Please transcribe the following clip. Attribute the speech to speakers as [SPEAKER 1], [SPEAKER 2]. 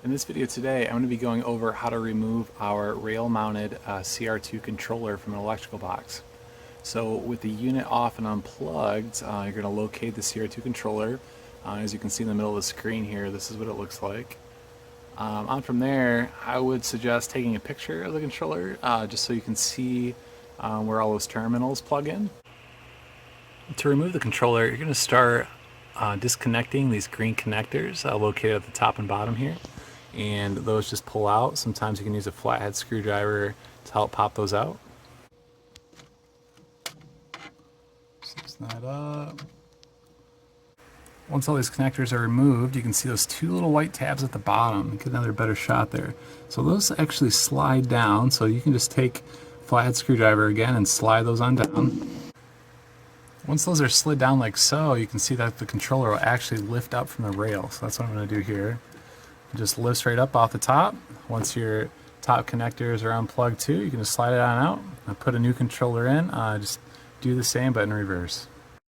[SPEAKER 1] In this video today, I'm going to be going over how to remove our rail-mounted CR2 controller from an electrical box. So with the unit off and unplugged, you're going to locate the CR2 controller. As you can see in the middle of the screen here, this is what it looks like. On from there, I would suggest taking a picture of the controller just so you can see where all those terminals plug in. To remove the controller, you're going to start disconnecting these green connectors located at the top and bottom here, and those just pull out. Sometimes you can use a flathead screwdriver to help pop those out. Loosen that up. Once all these connectors are removed, you can see those two little white tabs at the bottom. Get another better shot there. So those actually slide down, so you can just take a flathead screwdriver again and slide those on down. Once those are slid down like so, you can see that the controller will actually lift up from the rail. So that's what I'm going to do here. It just lifts right up off the top. Once your top connectors are unplugged too, you can just slide it on out and put a new controller in. Just do the same but in reverse.